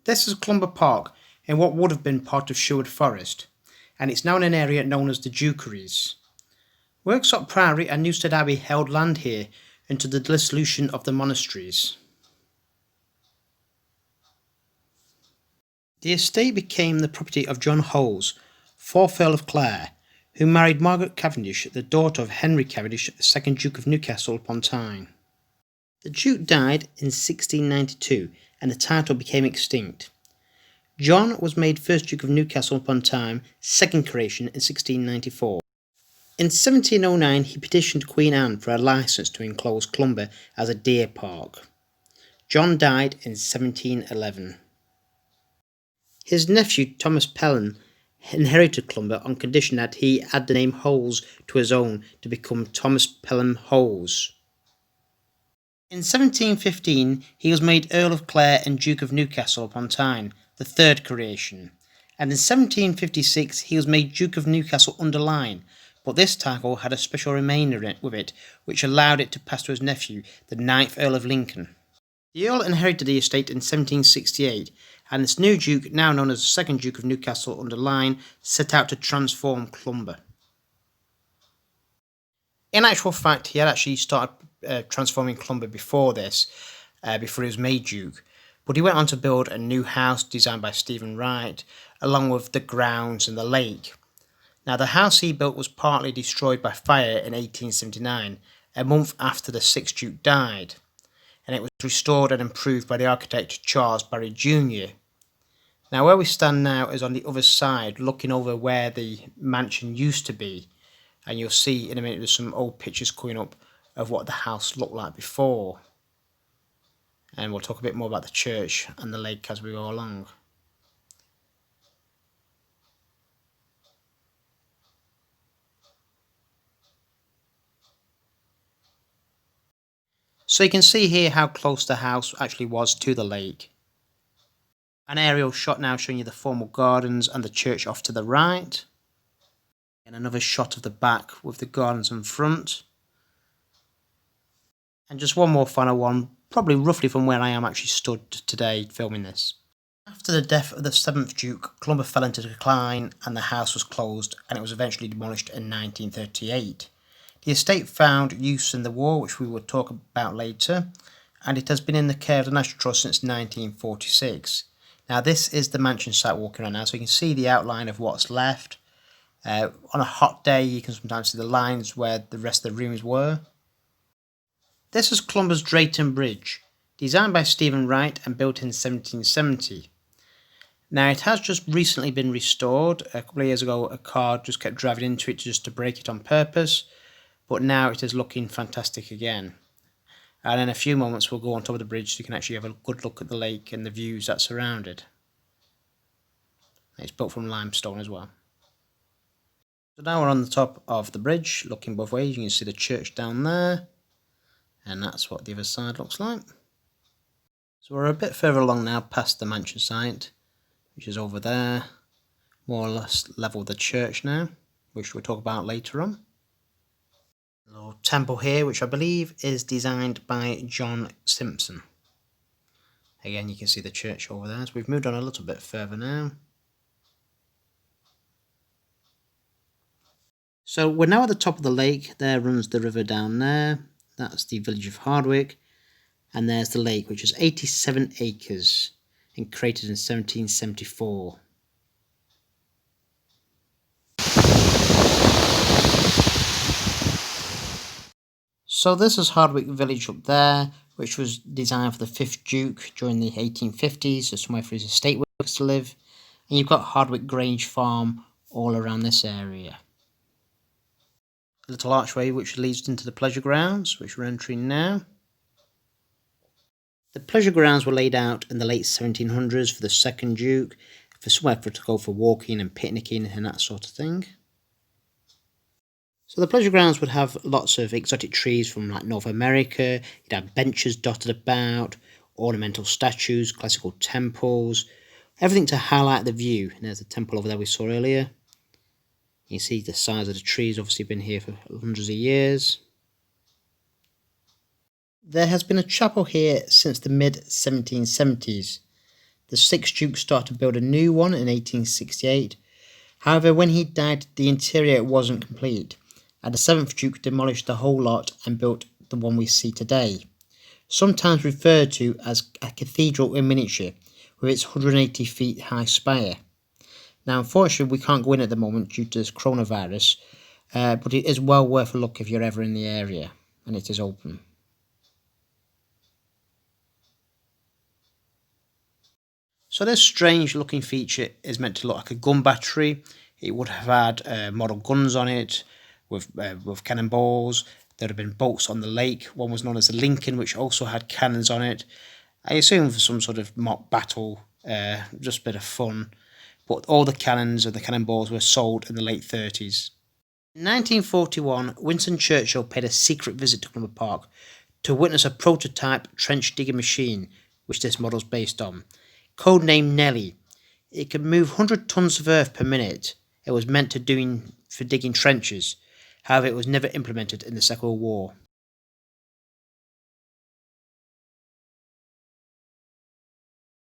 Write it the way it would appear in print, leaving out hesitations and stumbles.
This is Clumber Park in what would have been part of Sherwood Forest, and it's now in an area known as the Dukeries. Worksop Priory and Newstead Abbey held land here until the dissolution of the monasteries. The estate became the property of John Holes, 4th Earl of Clare, who married Margaret Cavendish, the daughter of Henry Cavendish, 2nd Duke of Newcastle upon Tyne. The Duke died in 1692 and the title became extinct. John was made 1st Duke of Newcastle upon Tyne, 2nd creation in 1694. In 1709 he petitioned Queen Anne for a licence to enclose Clumber as a deer park. John died in 1711. His nephew Thomas Pelham inherited Clumber on condition that he add the name Holes to his own to become Thomas Pelham Holes. In 1715 he was made Earl of Clare and Duke of Newcastle upon Tyne, the 3rd creation, and in 1756 he was made Duke of Newcastle under Lyne, but this title had a special remainder with it, which allowed it to pass to his nephew, the 9th Earl of Lincoln. The Earl inherited the estate in 1768, and this new Duke, now known as the 2nd Duke of Newcastle under Lyne, set out to transform Clumber. In actual fact, he had actually started transforming Clumber before this, before he was made Duke, but he went on to build a new house designed by Stephen Wright, along with the grounds and the lake. Now, the house he built was partly destroyed by fire in 1879, a month after the 6th Duke died, and it was restored and improved by the architect Charles Barry Jr. Now, where we stand now is on the other side, looking over where the mansion used to be, and you'll see in a minute there's some old pictures coming up of what the house looked like before. And we'll talk a bit more about the church and the lake as we go along. So you can see here how close the house actually was to the lake. An aerial shot now showing you the formal gardens and the church off to the right. And another shot of the back with the gardens in front. And just one more final one, probably roughly from where I am actually stood today filming this. After the death of the 7th Duke, Clumber fell into decline and the house was closed, and it was eventually demolished in 1938. The estate found use in the war, which we will talk about later, and it has been in the care of the National Trust since 1946. Now this is the mansion site walking around now, so you can see the outline of what's left. On a hot day you can sometimes see the lines where the rest of the rooms were. This is Clumber's Drayton Bridge, designed by Stephen Wright and built in 1770. Now it has just recently been restored. A couple of years ago a car just kept driving into it just to break it on purpose, but now it is looking fantastic again. And in a few moments we'll go on top of the bridge so you can actually have a good look at the lake and the views that surround it. It's built from limestone as well. So now we're on the top of the bridge, looking both ways. You can see the church down there, and that's what the other side looks like. So we're a bit further along now, past the mansion site, which is over there, more or less level with the church now, which we'll talk about later on. A little temple here, which I believe is designed by John Simpson. Again, you can see the church over there. So we've moved on a little bit further now. So we're now at the top of the lake. There runs the river down there. That's the village of Hardwick. And there's the lake, which is 87 acres and created in 1774. So this is Hardwick village up there, which was designed for the 5th Duke during the 1850s, so somewhere for his estate workers to live. And you've got Hardwick Grange Farm all around this area. A little archway which leads into the pleasure grounds, which we're entering now. The pleasure grounds were laid out in the late 1700s for the 2nd Duke, for somewhere for to go for walking and picnicking and that sort of thing. So the pleasure grounds would have lots of exotic trees from like North America. You'd have benches dotted about, ornamental statues, classical temples, everything to highlight the view. And there's a temple over there we saw earlier. You see the size of the trees, obviously been here for hundreds of years. There has been a chapel here since the mid-1770s. The 6th Duke started to build a new one in 1868. However, when he died, the interior wasn't complete, and the 7th Duke demolished the whole lot and built the one we see today, sometimes referred to as a cathedral in miniature, with its 180 feet high spire. Now, unfortunately, we can't go in at the moment due to this coronavirus, but it is well worth a look if you're ever in the area, and it is open. So this strange looking feature is meant to look like a gun battery. It would have had model guns on it with cannonballs. There would have been boats on the lake. One was known as the Lincoln, which also had cannons on it. I assume for some sort of mock battle, just a bit of fun. But all the cannons and the cannonballs were sold in the late 30s. In 1941, Winston Churchill paid a secret visit to Clumber Park to witness a prototype trench digging machine, which this model is based on. Codenamed Nellie. It could move 100 tons of earth per minute. It was meant for digging trenches. However, it was never implemented in the Second World War.